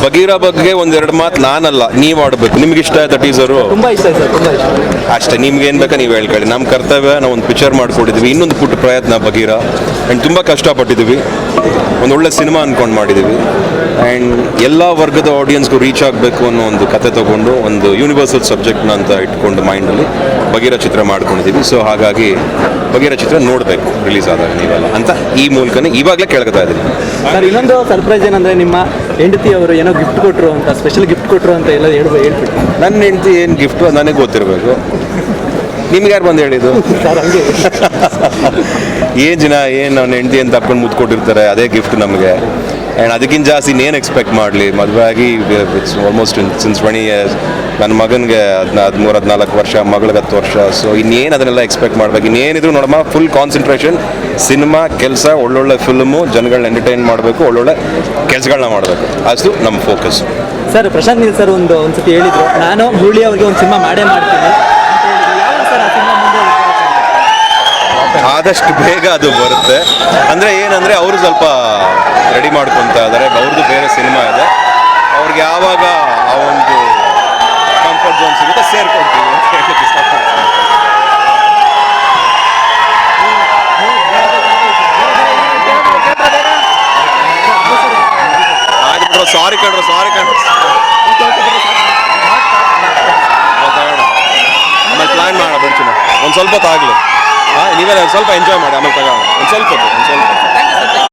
Bagheera ಬಗ್ಗೆ ಒಂದೆರಡು ಮಾತು ನಾನಲ್ಲ, ನೀವು ಆಡಬೇಕು. ನಿಮ್ಗೆ ಇಷ್ಟ ಆಯ್ತಾ ಟೀಸರು? ತುಂಬಾ ಇಷ್ಟ ಆಯ್ತು ಸರ್, ತುಂಬಾ ಇಷ್ಟ. ಅಷ್ಟೇ, ನಿಮ್ಗೆ ಏನು ಬೇಕಾ ನೀವು ಹೇಳ್ಕೊಳ್ಳಿ. ನಮ್ಮ ಕರ್ತವ್ಯ, ನಾವು ಒಂದು ಪಿಕ್ಚರ್ ಮಾಡ್ಕೊಂಡಿದ್ವಿ, ಇನ್ನೊಂದು ಪುಟ್ಟ ಪ್ರಯತ್ನ ಬಗೀರಾ. ಆ್ಯಂಡ್ ತುಂಬ ಕಷ್ಟಪಟ್ಟಿದ್ದೀವಿ, ಒಂದೊಳ್ಳೆ ಸಿನಿಮಾ ಅಂದ್ಕೊಂಡು ಮಾಡಿದ್ದೀವಿ. ಆ್ಯಂಡ್ ಎಲ್ಲ ವರ್ಗದ ಆಡಿಯನ್ಸ್ಗೂ ರೀಚ್ ಆಗಬೇಕು ಅನ್ನೋ ಒಂದು ಕತೆ ತೊಗೊಂಡು ಒಂದು ಯೂನಿವರ್ಸಲ್ ಸಬ್ಜೆಕ್ಟ್ನ ಅಂತ ಇಟ್ಕೊಂಡು ಮೈಂಡಲ್ಲಿ ಬಗೀರಾ ಚಿತ್ರ ಮಾಡ್ಕೊಂಡಿದ್ದೀವಿ. ಸೊ ಹಾಗಾಗಿ ಬಗೀರಾ ಚಿತ್ರ ನೋಡಬೇಕು ರಿಲೀಸ್ ಆದಾಗ ನೀವೆಲ್ಲ ಅಂತ ಈ ಮೂಲಕನೇ ಇವಾಗಲೇ ಕೇಳ್ಕೊತಾ ಇದ್ದೀನಿ. ಸರ್, ಇನ್ನೊಂದು ಸರ್ಪ್ರೈಸ್ ಏನಂದರೆ ನಿಮ್ಮ ಹೆಂಡತಿ ಅವರು ಏನೋ ಗಿಫ್ಟ್ ಕೊಟ್ಟರು ಅಂತ, ಸ್ಪೆಷಲ್ ಗಿಫ್ಟ್ ಕೊಟ್ಟರು ಅಂತ ಎಲ್ಲ ಹೇಳ್ಬಿಟ್ಟು. ನನ್ನ ಹೆಂಡತಿ ಏನು ಗಿಫ್ಟು ನನಗೆ ಗೊತ್ತಿರಬೇಕು, ನಿಮ್ಗೆ ಯಾರು ಬಂದು ಹೇಳಿದ್ದು? ಸರ್ ಹಂಗೆ ಏನು ಜನ ಏನು ನನ್ನ ಹೆಂಡತಿ ಅಂತ ತಪ್ಕೊಂಡು ಮುತ್ಕೊಟ್ಟಿರ್ತಾರೆ, ಅದೇ ಗಿಫ್ಟ್ ನಮಗೆ. ಆ್ಯಂಡ್ ಅದಕ್ಕಿಂತ ಜಾಸ್ತಿ ಇನ್ನೇನು ಎಕ್ಸ್ಪೆಕ್ಟ್ ಮಾಡಲಿ. ಮದುವೆ ಆಗಿ ಇಟ್ಸ್ ಆಲ್ಮೋಸ್ಟ್ ಸಿನ್ಸ್ 20 years. ನನ್ನ ಮಗನಿಗೆ 13-14 ವರ್ಷ, ಮಗಳಿಗೆ 10 ವರ್ಷ. ಸೊ ಇನ್ನೇನು ಅದನ್ನೆಲ್ಲ ಎಕ್ಸ್ಪೆಕ್ಟ್ ಮಾಡಬೇಕು? ಇನ್ನೇನಿದ್ರು ನೋಡಮ್ಮ, ಫುಲ್ ಕಾನ್ಸಂಟ್ರೇಷನ್ ಸಿನಿಮಾ, ಕೆಲಸ, ಒಳ್ಳೊಳ್ಳೆ ಫಿಲ್ಮು, ಜನಗಳನ್ನ ಎಂಟರ್ಟೈನ್ ಮಾಡಬೇಕು, ಒಳ್ಳೊಳ್ಳೆ ಕೆಲಸಗಳನ್ನ ಮಾಡಬೇಕು, ಅಷ್ಟು ನಮ್ಮ focus. Sir, Prashanth Neel sir ಒಂದ್ಸತಿ ಹೇಳಿದ್ರು, ನಾನು ಮುರಳಿ ಅವ್ರಿಗೆ ಒಂದು ಸಿನಿಮಾ ಮಾಡೇ ಮಾಡ್ತೀನಿ ಅಂತ ಹೇಳಿದ್ರು. ಯಾವ ಸರ್ ಆ ಸಿನಿಮಾ ಮುಂದೆ ಆದಷ್ಟು ಬೇಗ ಅದು ಬರುತ್ತೆ. ಅಂದರೆ ಏನಂದರೆ ಅವರು ಸ್ವಲ್ಪ ರೆಡಿ ಮಾಡ್ಕೊತಾ ಇದ್ದಾರೆ, ಅವ್ರದ್ದು ಬೇರೆ ಸಿನಿಮಾ ಇದೆ. ಅವ್ರಿಗೆ ಯಾವಾಗ ಆ ಒಂದು ಕಂಫರ್ಟ್ ಝೋನ್ ಸಿಗುತ್ತೆ ಸೇರ್ಕೊಳ್ತೀವಿ ಅಂತ ಹೇಳಕ್ಕೆ ಇಷ್ಟಪಡ್ತೀನಿ. ಆಯ್ತು, ಸಾರಿ ಕಣ್ರು. ಆಮೇಲೆ ಪ್ಲ್ಯಾನ್ ಮಾಡೋಣ, ಬಿಡ್ತೀನಿ ಒಂದು ಸ್ವಲ್ಪ ಹೊತ್ತು ಆಗಲಿ. ನೀವೇ ಸ್ವಲ್ಪ ಎಂಜಾಯ್ ಮಾಡಿ, ಆಮೇಲೆ ತಗೋಣ ಒಂದು ಸ್ವಲ್ಪ ಹೊತ್ತು.